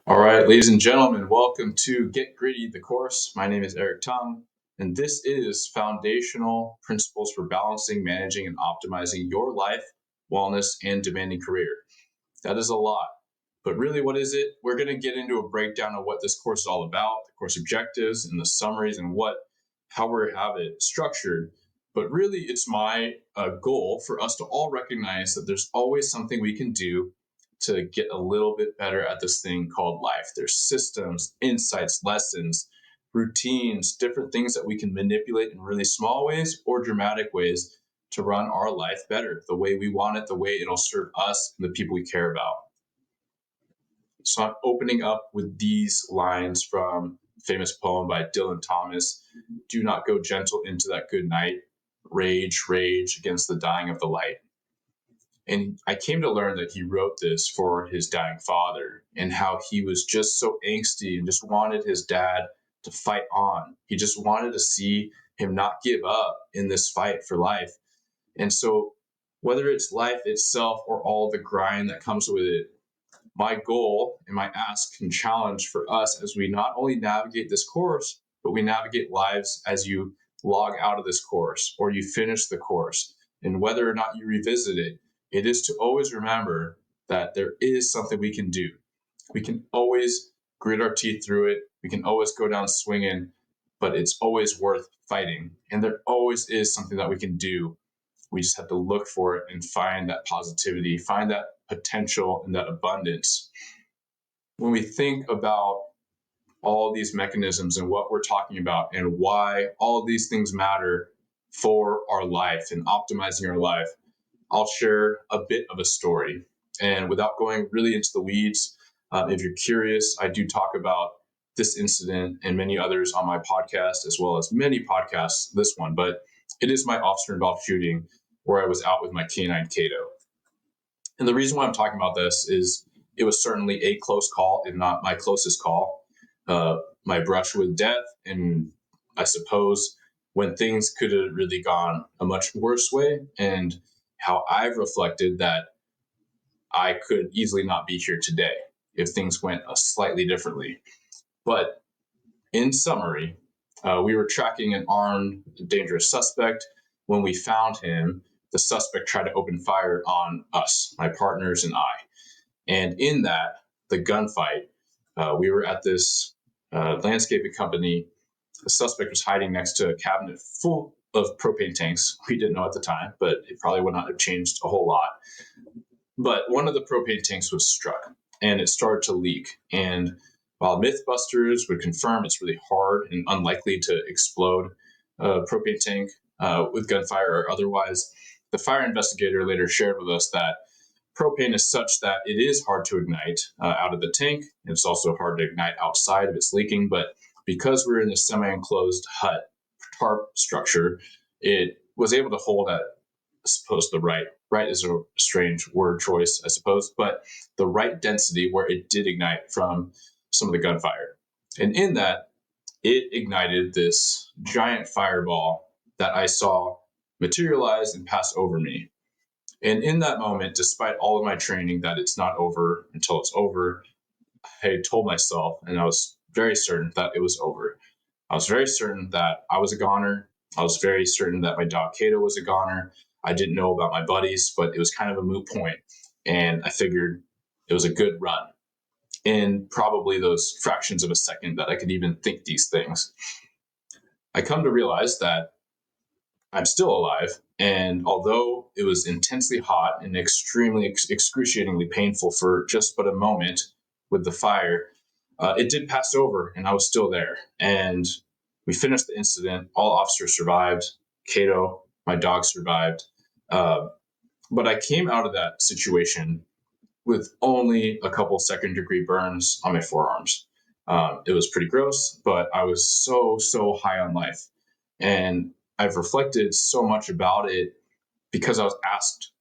All right, ladies and gentlemen, welcome to Get Gritty, the course. My name is Eric Tung, and this is Foundational Principles for Balancing, Managing, and Optimizing Your Life, Wellness, and Demanding Career. That is a lot, but really, what is it? We're going to get into a breakdown of what this course is all about, the course objectives, and the summaries, and how we have it structured. But really, it's my goal for us to all recognize that there's always something we can do to get a little bit better at this thing called life. There's systems, insights, lessons, routines, different things that we can manipulate in really small ways or dramatic ways to run our life better, the way we want it, the way it'll serve us and the people we care about. So I'm opening up with these lines from a famous poem by Dylan Thomas. Do not go gentle into that good night. Rage, rage against the dying of the light. And I came to learn that he wrote this for his dying father and how he was just so angsty and just wanted his dad to fight on. He just wanted to see him not give up in this fight for life. And so, whether it's life itself or all the grind that comes with it, my goal and my ask and challenge for us as we not only navigate this course, but we navigate lives as you log out of this course or you finish the course. And whether or not you revisit it, it is to always remember that there is something we can do. We can always grit our teeth through it. We can always go down swinging, but it's always worth fighting. And there always is something that we can do. We just have to look for it and find that positivity, find that potential and that abundance. When we think about all these mechanisms and what we're talking about and why all of these things matter for our life and optimizing our life, I'll share a bit of a story. And without going really into the weeds, if you're curious, I do talk about this incident and many others on my podcast, as well as many podcasts, this one, but it is my officer involved shooting where I was out with my canine Cato. And the reason why I'm talking about this is it was certainly a close call, if not my closest call. My brush with death, and I suppose when things could have really gone a much worse way, and how I've reflected that I could easily not be here today if things went slightly differently. But in summary, we were tracking an armed, dangerous suspect. When we found him, the suspect tried to open fire on us, my partners and I. And in that, the gunfight, we were at this landscaping company. The suspect was hiding next to a cabinet full of propane tanks. We didn't know at the time, but it probably would not have changed a whole lot. But one of the propane tanks was struck and it started to leak. And while Mythbusters would confirm it's really hard and unlikely to explode a propane tank with gunfire or otherwise, the fire investigator later shared with us that propane is such that it is hard to ignite out of the tank. It's also hard to ignite outside if it's leaking. But because we're in this semi-enclosed hut tarp structure, it was able to hold at, I suppose, the right is a strange word choice, I suppose, but the right density where it did ignite from some of the gunfire. And in that, it ignited this giant fireball that I saw materialize and pass over me. And in that moment, despite all of my training that it's not over until it's over, I told myself, and I was very certain that it was over. I was very certain that I was a goner. I was very certain that my dog Cato was a goner. I didn't know about my buddies, but it was kind of a moot point. And I figured it was a good run in probably those fractions of a second that I could even think these things. I come to realize that I'm still alive. And although it was intensely hot and extremely excruciatingly painful for just but a moment with the fire, it did pass over and I was still there. And we finished the incident. All officers survived. Cato, my dog, survived. Uh, but I came out of that situation with only a couple second-degree burns on my forearms. It was pretty gross, but I was so high on life. And I've reflected so much about it because I was asked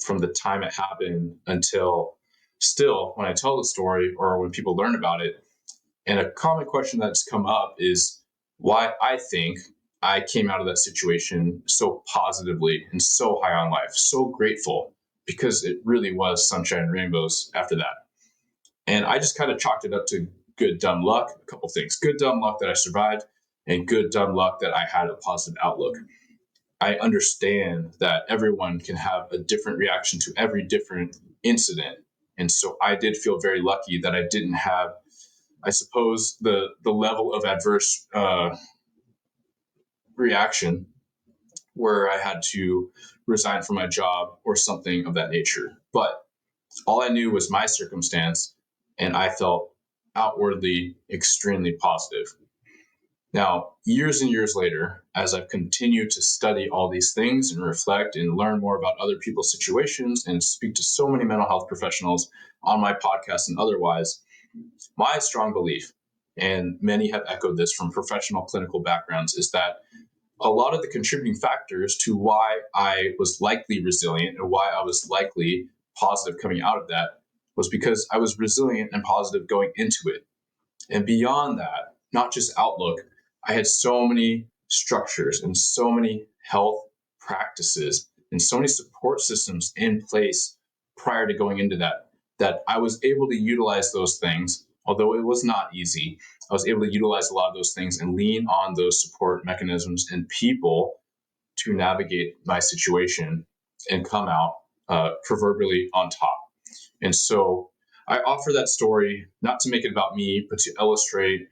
from the time it happened until still when I tell the story or when people learn about it. And a common question that's come up is why I think I came out of that situation so positively and so high on life, so grateful, because it really was sunshine and rainbows after that. And I just kind of chalked it up to good dumb luck. A couple things: good dumb luck that I survived, and good dumb luck that I had a positive outlook. I understand that everyone can have a different reaction to every different incident. And so I did feel very lucky that I didn't have, I suppose, the level of adverse reaction where I had to resign from my job or something of that nature. But all I knew was my circumstance, and I felt outwardly extremely positive. Now, years and years later, as I've continued to study all these things and reflect and learn more about other people's situations and speak to so many mental health professionals on my podcast and otherwise, my strong belief, and many have echoed this from professional clinical backgrounds, is that a lot of the contributing factors to why I was likely resilient and why I was likely positive coming out of that was because I was resilient and positive going into it. And beyond that, not just outlook, I had so many structures and so many health practices and so many support systems in place prior to going into that, that I was able to utilize those things. Although it was not easy, I was able to utilize a lot of those things and lean on those support mechanisms and people to navigate my situation and come out proverbially on top. And so I offer that story not to make it about me, but to illustrate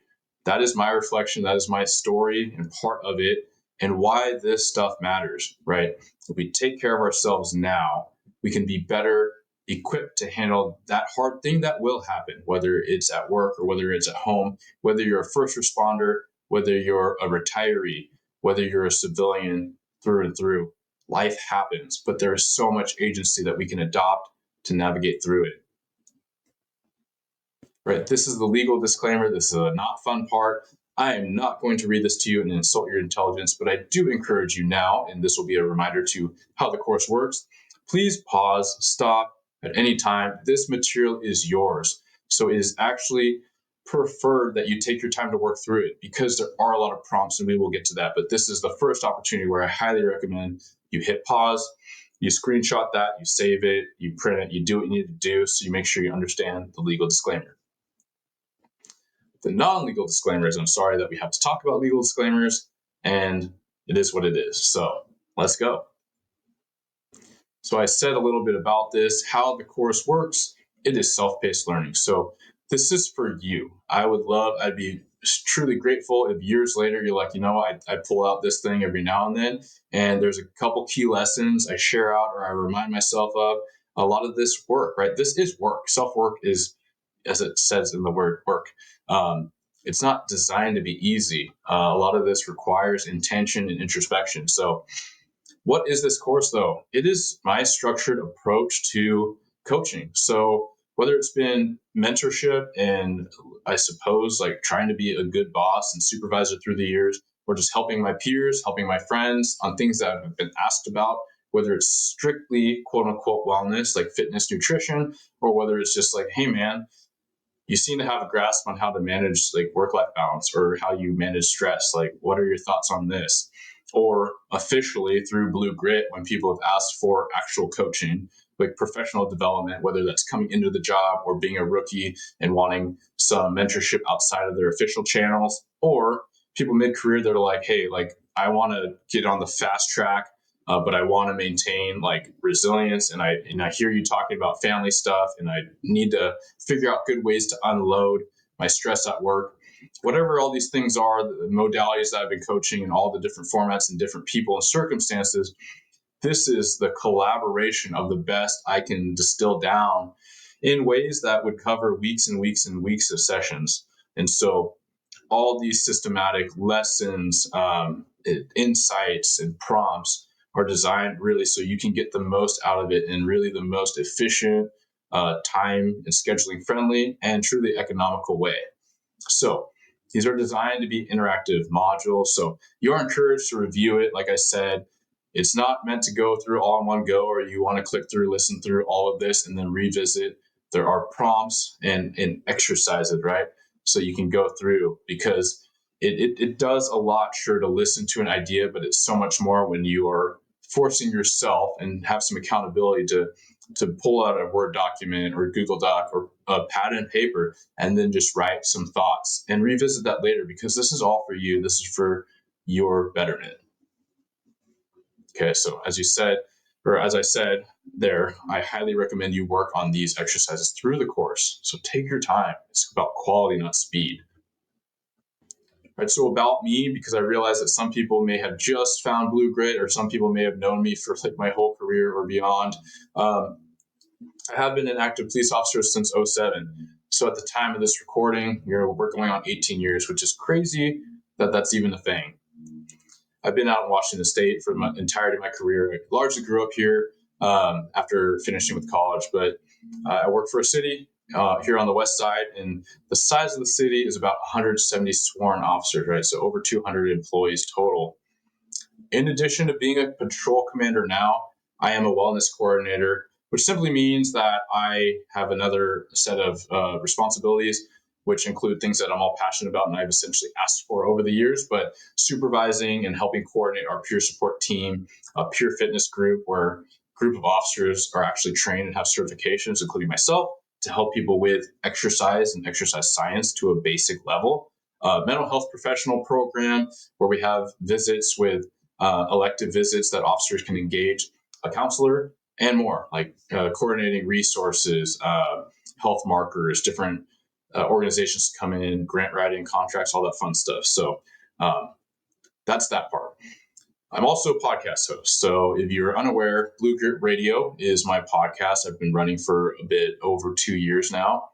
that is my reflection, that is my story and part of it, and why this stuff matters, right? If we take care of ourselves now, we can be better equipped to handle that hard thing that will happen, whether it's at work or whether it's at home, whether you're a first responder, whether you're a retiree, whether you're a civilian through and through. Life happens, but there is so much agency that we can adopt to navigate through it. Right, this is the legal disclaimer. This is a not fun part. I am not going to read this to you and insult your intelligence, but I do encourage you now, and this will be a reminder to how the course works. Please pause, stop at any time. This material is yours. So it is actually preferred that you take your time to work through it because there are a lot of prompts and we will get to that. But this is the first opportunity where I highly recommend you hit pause, you screenshot that, you save it, you print it, you do what you need to do so you make sure you understand the legal disclaimer. The non-legal disclaimers, I'm sorry that we have to talk about legal disclaimers, and it is what it is. So let's go. So I said a little bit about this, how the course works. It is self-paced learning. So this is for you. I'd be truly grateful if years later you're like, I pull out this thing every now and then, and there's a couple key lessons I share out or I remind myself of. A lot of this work, right? This is work. Self-work is, as it says in the word work. It's not designed to be easy. A lot of this requires intention and introspection. So what is this course, though? It is my structured approach to coaching. So whether it's been mentorship and I suppose like trying to be a good boss and supervisor through the years, or just helping my peers, helping my friends on things that I've been asked about, whether it's strictly quote unquote wellness, like fitness, nutrition, or whether it's just like, hey man, you seem to have a grasp on how to manage like work-life balance or how you manage stress. Like, what are your thoughts on this? Or officially through Blue Grit, when people have asked for actual coaching, like professional development, whether that's coming into the job or being a rookie and wanting some mentorship outside of their official channels, or people mid-career that are like, hey, like I want to get on the fast track, but I want to maintain like resilience. And I hear you talking about family stuff, and I need to figure out good ways to unload my stress at work. Whatever all these things are, the modalities that I've been coaching and all the different formats and different people and circumstances, this is the collaboration of the best I can distill down in ways that would cover weeks and weeks and weeks of sessions. And so all these systematic lessons, insights, and prompts are designed really so you can get the most out of it in really the most efficient, time and scheduling friendly, and truly economical way. So these are designed to be interactive modules. So you're encouraged to review it. Like I said, it's not meant to go through all in one go, or you want to click through, listen through all of this, and then revisit. There are prompts and exercises, right? So you can go through because it does a lot, sure, to listen to an idea, but it's so much more when you are forcing yourself and have some accountability to to pull out a Word document or Google Doc or a pad and paper and then just write some thoughts and revisit that later, because this is all for you. This is for your betterment. Okay, so as I said there, I highly recommend you work on these exercises through the course. So take your time. It's about quality, not speed. Right, so about me, because I realize that some people may have just found Blue Grit, or some people may have known me for like my whole career or beyond. I have been an active police officer since 2007. So at the time of this recording, we're going on 18 years, which is crazy that that's even a thing. I've been out in Washington State for the entirety of my career. I largely grew up here after finishing with college, but I work for a city here on the west side, and the size of the city is about 170 sworn officers, right? So over 200 employees total. In addition to being a patrol commander now, I am a wellness coordinator, which simply means that I have another set of responsibilities, which include things that I'm all passionate about and I've essentially asked for over the years, but supervising and helping coordinate our peer support team, a peer fitness group where a group of officers are actually trained and have certifications, including myself, to help people with exercise and exercise science to a basic level. Mental health professional program where we have visits with elective visits that officers can engage a counselor, and more, like coordinating resources, health markers, different organizations come in, grant writing, contracts, all that fun stuff. So that's that part. I'm also a podcast host. So if you're unaware, Blue Grit Radio is my podcast. I've been running for a bit over 2 years now,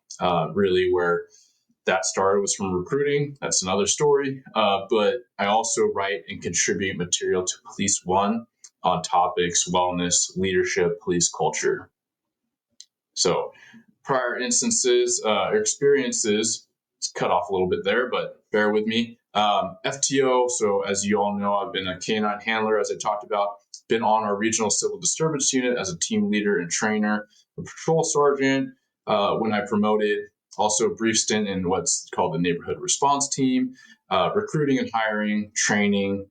really where that started was from recruiting. That's another story. But I also write and contribute material to Police One on topics, wellness, leadership, police culture. So prior instances, experiences, it's cut off a little bit there, but bear with me. FTO, so as you all know, I've been a canine handler, as I talked about, been on our regional civil disturbance unit as a team leader and trainer, a patrol sergeant. When I promoted, also a brief stint in what's called the neighborhood response team, recruiting and hiring, training,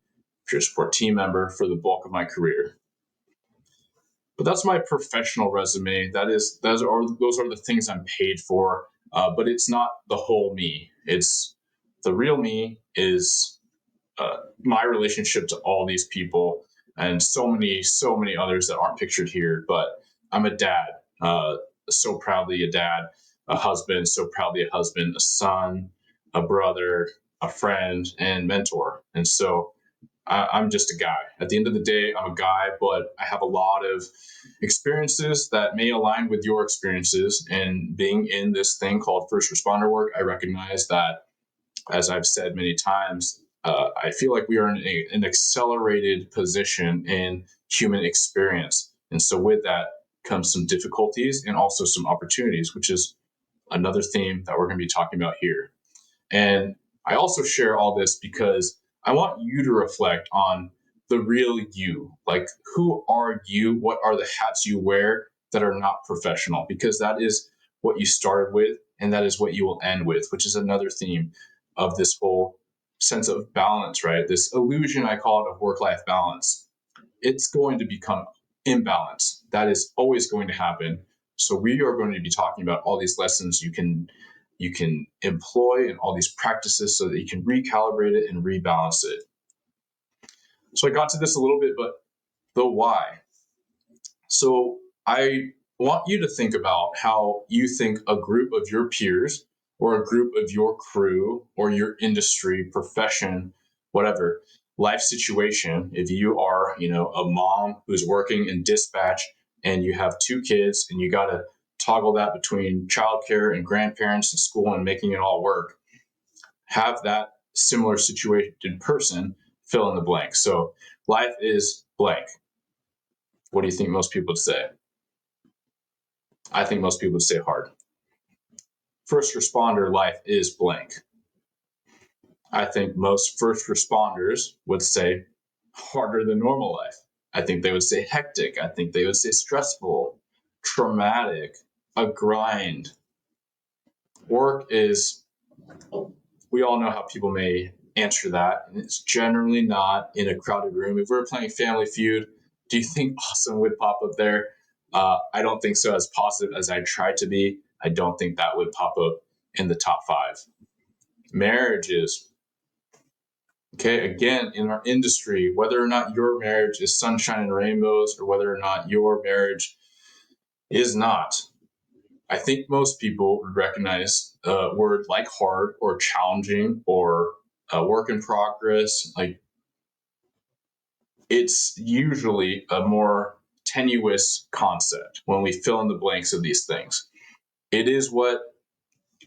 peer support team member for the bulk of my career. But that's my professional resume. Those are the things I'm paid for. But it's not the whole me. It's the real me is my relationship to all these people and so many others that aren't pictured here. But I'm a dad, so proudly a dad, a husband, so proudly a husband, a son, a brother, a friend, and mentor. And so I'm just a guy. At the end of the day, I'm a guy, but I have a lot of experiences that may align with your experiences. And being in this thing called first responder work, I recognize that, as I've said many times, I feel like we are in an accelerated position in human experience. And so with that comes some difficulties and also some opportunities, which is another theme that we're going to be talking about here. And I also share all this because I want you to reflect on the real you. Like, who are you? What are the hats you wear that are not professional? Because that is what you started with, and that is what you will end with, which is another theme of this whole sense of balance, right? This illusion, I call it, of work-life balance. It's going to become imbalanced. That is always going to happen. So we are going to be talking about all these lessons you can employ and all these practices so that you can recalibrate it and rebalance it. So I got to this a little bit, but the why. So I want you to think about how you think a group of your peers or a group of your crew or your industry, profession, whatever, life situation, if you are, a mom who's working in dispatch and you have 2 kids and you got to toggle that between childcare and grandparents and school and making it all work, have that similar situated person fill in the blank. So life is blank. What do you think most people would say? I think most people would say hard. First responder life is blank. I think most first responders would say harder than normal life. I think they would say hectic. I think they would say stressful, traumatic, a grind. Work is, we all know how people may answer that, and it's generally not in a crowded room. If we're playing Family Feud, do you think Awesome would pop up there? I don't think so. As positive as I try to be, I don't think that would pop up in the top 5. Marriages. Okay, again, in our industry, whether or not your marriage is sunshine and rainbows or whether or not your marriage is not, I think most people would recognize a word like hard or challenging or a work in progress. Like, it's usually a more tenuous concept when we fill in the blanks of these things. It is what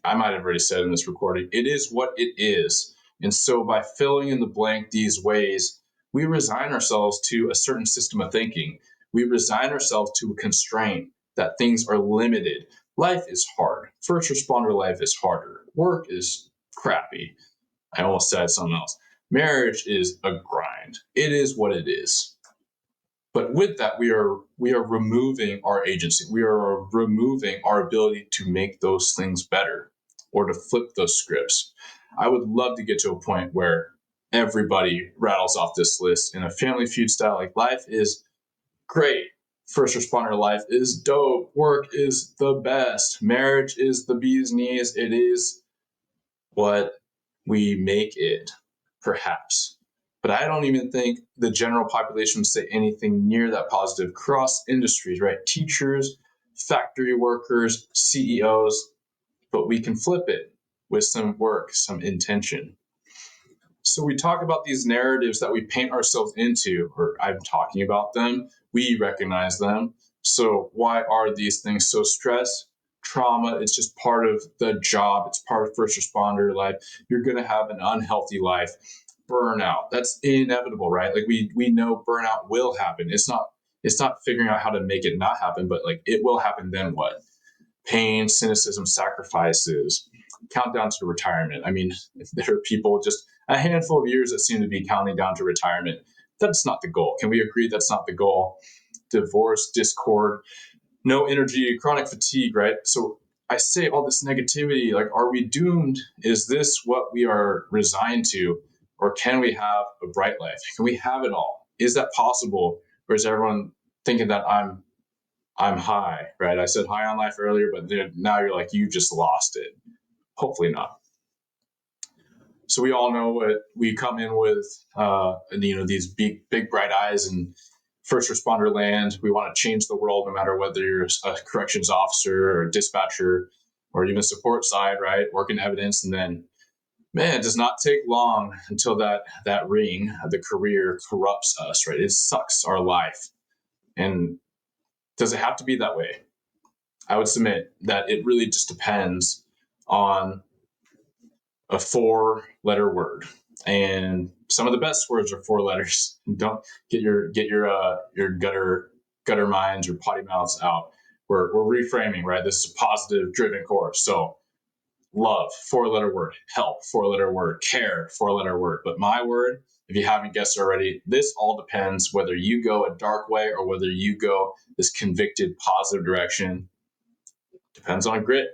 I might have already said in this recording. It is what it is. And so by filling in the blank these ways, we resign ourselves to a certain system of thinking. We resign ourselves to a constraint that things are limited. Life is hard. First responder life is harder. Work is crappy. I almost said something else. Marriage is a grind. It is what it is. But with that, we are removing our agency. We are removing our ability to make those things better or to flip those scripts. I would love to get to a point where everybody rattles off this list in a Family Feud style. Like, life is great. First responder life is dope. Work is the best. Marriage is the bee's knees. It is what we make it, perhaps. But I don't even think the general population would say anything near that positive. Cross industries, right? Teachers, factory workers, CEOs, but we can flip it with some work, some intention. So we talk about these narratives that we paint ourselves into, or I'm talking about them. We recognize them. So why are these things so stress? Trauma, it's just part of the job. It's part of first responder life. You're going to have an unhealthy life. Burnout, that's inevitable, right? Like, we know burnout will happen. It's not figuring out how to make it not happen, but like, it will happen. Then what? Pain, cynicism, sacrifices, countdown to retirement. I mean, if there are people, just a handful of years that seem to be counting down to retirement, that's not the goal. Can we agree that's not the goal? Divorce, discord, no energy, chronic fatigue, right? So I say all this negativity, like, are we doomed? Is this what we are resigned to? Or can we have a bright life? Can we have it all? Is that possible? Or is everyone thinking that I'm high, right? I said high on life earlier, but now you're like, you just lost it. Hopefully not. So we all know what we come in with, these big bright eyes and first responder land. We want to change the world, no matter whether you're a corrections officer or a dispatcher or even support side, right? Working evidence. And then, man, it does not take long until that ring, the career, corrupts us, right? It sucks our life. And does it have to be that way? I would submit that it really just depends on a 4-letter word, and some of the best words are 4 letters. Don't get your gutter minds or potty mouths out. We're reframing, right? This is a positive driven course. So love, 4-letter word. Help, 4-letter word. Care, 4-letter word. But my word, if you haven't guessed already, this all depends whether you go a dark way or whether you go this convicted positive direction. Depends on grit.